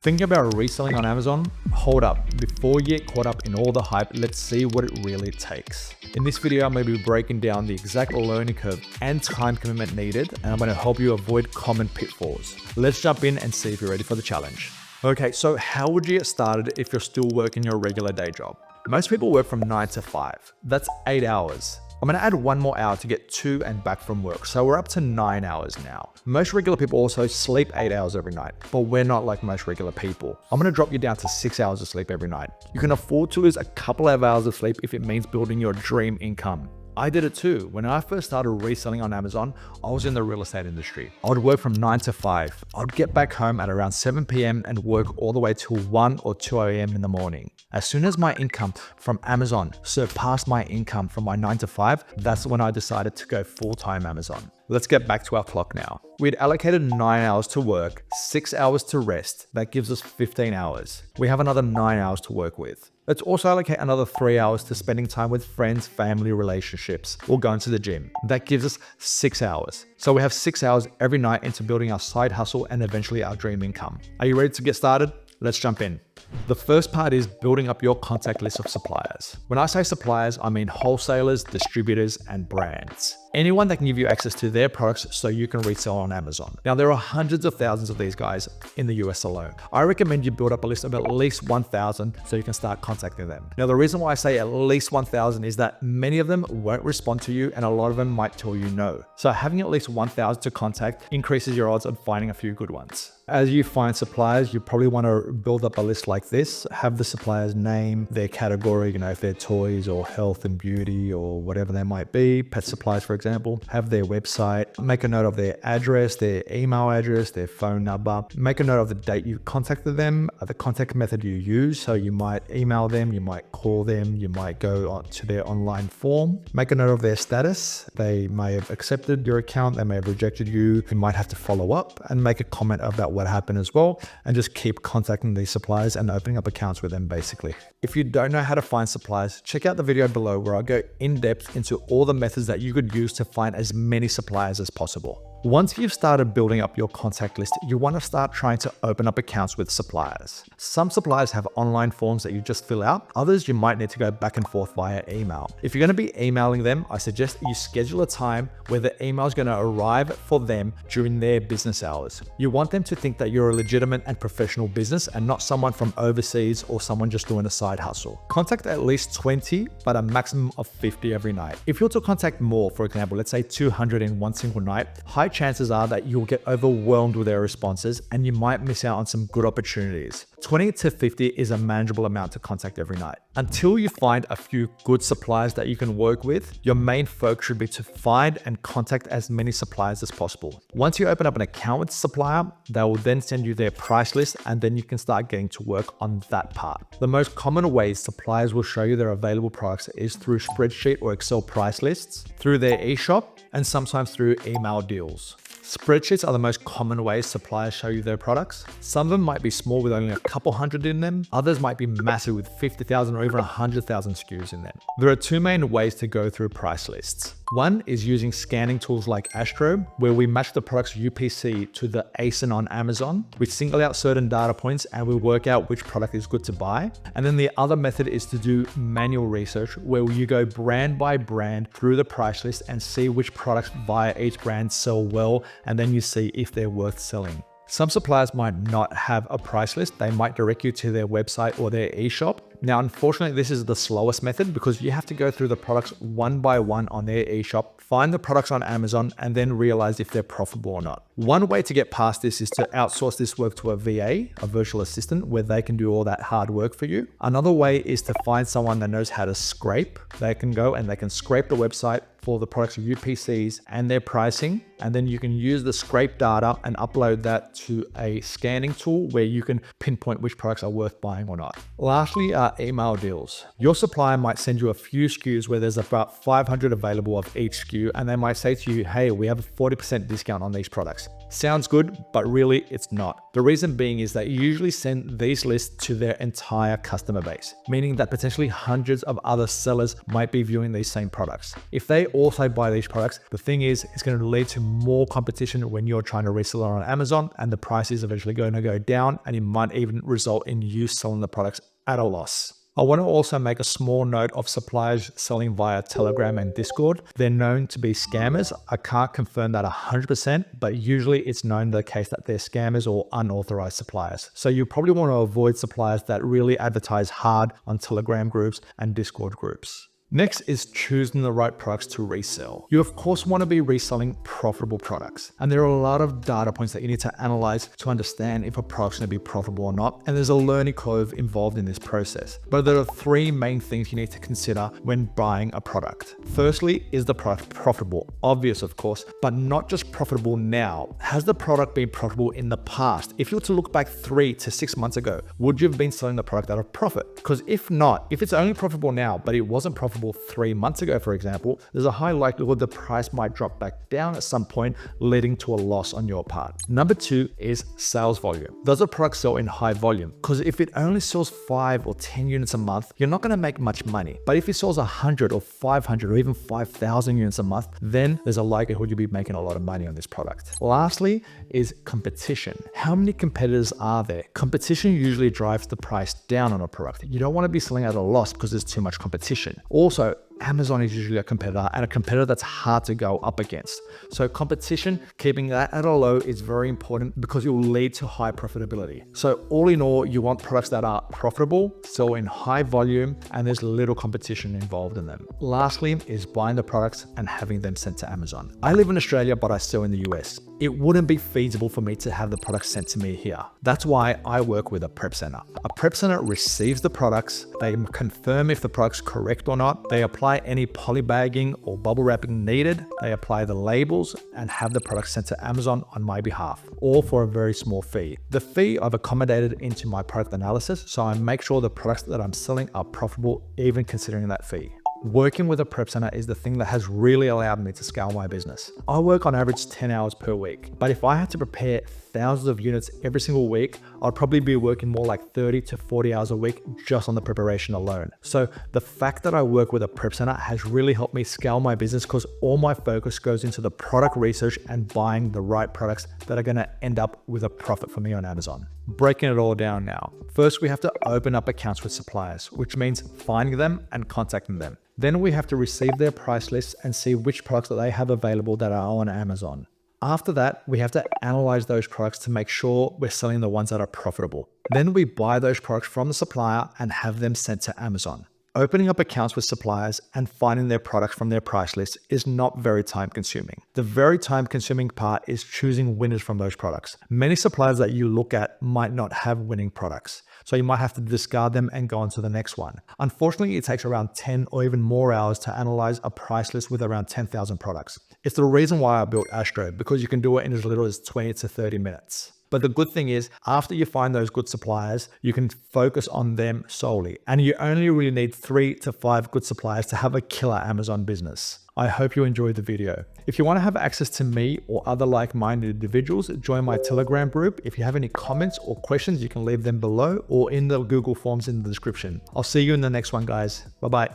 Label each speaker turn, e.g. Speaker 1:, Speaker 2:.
Speaker 1: Thinking about reselling on Amazon? Hold up, before you get caught up in all the hype, let's see what it really takes. In this video, I'm going to be breaking down the exact learning curve and time commitment needed, and I'm going to help you avoid common pitfalls. Let's jump in and see if you're ready for the challenge. Okay, so how would you get started if you're still working your regular day job? Most people work from 9 to 5. That's 8 hours. I'm going to add one more hour to get to and back from work, so we're up to 9 hours now. Most regular people also sleep 8 hours every night, but we're not like most regular people. I'm going to drop you down to 6 hours of sleep every night. You can afford to lose a couple of hours of sleep if it means building your dream income. I did it too. When I first started reselling on Amazon, I was in the real estate industry. I would work from 9 to 5. I'd get back home at around 7 p.m. and work all the way till 1 or 2 a.m. in the morning. As soon as my income from Amazon surpassed my income from my 9 to 5, that's when I decided to go full-time Amazon. Let's get back to our clock now. We'd allocated 9 hours to work, 6 hours to rest. That gives us 15 hours. We have another 9 hours to work with. Let's also allocate another 3 hours to spending time with friends, family, relationships, or going to the gym. That gives us 6 hours. So we have 6 hours every night into building our side hustle and eventually our dream income. Are you ready to get started? Let's jump in. The first part is building up your contact list of suppliers. When I say suppliers, I mean wholesalers, distributors, and brands. Anyone that can give you access to their products so you can resell on Amazon. Now, there are hundreds of thousands of these guys in the US alone. I recommend you build up a list of at least 1,000 so you can start contacting them. Now, the reason why I say at least 1,000 is that many of them won't respond to you and a lot of them might tell you no. So having at least 1,000 to contact increases your odds of finding a few good ones. As you find suppliers, you probably want to build up a list like this. Have the supplier's name, their category, if they're toys or health and beauty or whatever they might be, pet supplies, for example. Have their website, make a note of their address, their email address, their phone number. Make a note of the date you contacted them, the contact method you use. So you might email them, you might call them, you might go on to their online form. Make a note of their status. They may have accepted your account, they may have rejected you. You might have to follow up and make a comment about what happened as well, and just keep contacting these suppliers and opening up accounts with them basically. If you don't know how to find suppliers, check out the video below where I go in depth into all the methods that you could use to find as many suppliers as possible. Once you've started building up your contact list, you want to start trying to open up accounts with suppliers. Some suppliers have online forms that you just fill out. Others you might need to go back and forth via email. If you're going to be emailing them, I suggest you schedule a time where the email is going to arrive for them during their business hours. You want them to think that you're a legitimate and professional business and not someone from overseas or someone just doing a side hustle. Contact at least 20, but a maximum of 50 every night. If you're to contact more, for example, let's say 200 in one single night, high chances are that you'll get overwhelmed with their responses and you might miss out on some good opportunities. 20 to 50 is a manageable amount to contact every night. Until you find a few good suppliers that you can work with, your main focus should be to find and contact as many suppliers as possible. Once you open up an account with a supplier, they will then send you their price list and then you can start getting to work on that part. The most common ways suppliers will show you their available products is through spreadsheet or Excel price lists, through their eShop, and sometimes through email deals. Spreadsheets are the most common ways suppliers show you their products. Some of them might be small with only a couple hundred in them. Others might be massive with 50,000 or even 100,000 SKUs in them. There are two main ways to go through price lists. One is using scanning tools like Astro, where we match the product's UPC to the ASIN on Amazon. We single out certain data points and we work out which product is good to buy. And then the other method is to do manual research, where you go brand by brand through the price list and see which products via each brand sell well, and then you see if they're worth selling. Some suppliers might not have a price list. They might direct you to their website or their eShop. Now, unfortunately, this is the slowest method because you have to go through the products one by one on their eShop, find the products on Amazon, and then realize if they're profitable or not. One way to get past this is to outsource this work to a VA, a virtual assistant, where they can do all that hard work for you. Another way is to find someone that knows how to scrape. They can go and they can scrape the website for the product's UPCs and their pricing, and then you can use the scrape data and upload that to a scanning tool where you can pinpoint which products are worth buying or not. Lastly, email deals. Your supplier might send you a few SKUs where there's about 500 available of each SKU, and they might say to you, hey, we have a 40% discount on these products. Sounds good, but really it's not. The reason being is that you usually send these lists to their entire customer base, meaning that potentially hundreds of other sellers might be viewing these same products. If they also buy these products, the thing is, it's going to lead to more competition when you're trying to resell it on Amazon, and the price is eventually going to go down, and it might even result in you selling the products at a loss. I want to also make a small note of suppliers selling via Telegram and Discord. They're known to be scammers. I can't confirm that 100%, but usually it's known the case that they're scammers or unauthorized suppliers. So you probably want to avoid suppliers that really advertise hard on Telegram groups and Discord groups. Next is choosing the right products to resell. You of course want to be reselling profitable products, and there are a lot of data points that you need to analyze to understand if a product's going to be profitable or not, and there's a learning curve involved in this process. But there are three main things you need to consider when buying a product. Firstly, is the product profitable? Obvious, of course, but not just profitable now. Has the product been profitable in the past? If you were to look back 3 to 6 months ago, would you have been selling the product at a profit? Because if not, if it's only profitable now, but it wasn't profitable 3 months ago, for example, there's a high likelihood the price might drop back down at some point, leading to a loss on your part. Number 2 is sales volume. Does a product sell in high volume? Because if it only sells 5 or 10 units a month, you're not going to make much money. But if it sells 100 or 500 or even 5,000 units a month, then there's a likelihood you'll be making a lot of money on this product. Lastly is competition. How many competitors are there? Competition usually drives the price down on a product. You don't want to be selling at a loss because there's too much competition. Also, Amazon is usually a competitor, and a competitor that's hard to go up against. So competition, keeping that at a low is very important because it will lead to high profitability. So all in all, you want products that are profitable, sell in high volume, and there's little competition involved in them. Lastly is buying the products and having them sent to Amazon. I live in Australia, but I sell in the US. It wouldn't be feasible for me to have the products sent to me here. That's why I work with a prep center. A prep center receives the products, they confirm if the product's correct or not, they apply any polybagging or bubble wrapping needed, they apply the labels and have the products sent to Amazon on my behalf, all for a very small fee. The fee I've accommodated into my product analysis, so I make sure the products that I'm selling are profitable, even considering that fee. Working with a prep center is the thing that has really allowed me to scale my business. I work on average 10 hours per week, but if I had to prepare thousands of units every single week, I'd probably be working more like 30 to 40 hours a week just on the preparation alone. So the fact that I work with a prep center has really helped me scale my business because all my focus goes into the product research and buying the right products that are going to end up with a profit for me on Amazon. Breaking it all down now. First, we have to open up accounts with suppliers, which means finding them and contacting them. Then we have to receive their price lists and see which products that they have available that are on Amazon. After that, we have to analyze those products to make sure we're selling the ones that are profitable. Then we buy those products from the supplier and have them sent to Amazon. Opening up accounts with suppliers and finding their products from their price list is not very time consuming. The very time consuming part is choosing winners from those products. Many suppliers that you look at might not have winning products, so you might have to discard them and go on to the next one. Unfortunately, it takes around 10 or even more hours to analyze a price list with around 10,000 products. It's the reason why I built Astro, because you can do it in as little as 20 to 30 minutes. But the good thing is, after you find those good suppliers, you can focus on them solely. And you only really need 3 to 5 good suppliers to have a killer Amazon business. I hope you enjoyed the video. If you want to have access to me or other like-minded individuals, join my Telegram group. If you have any comments or questions, you can leave them below or in the Google Forms in the description. I'll see you in the next one, guys. Bye-bye.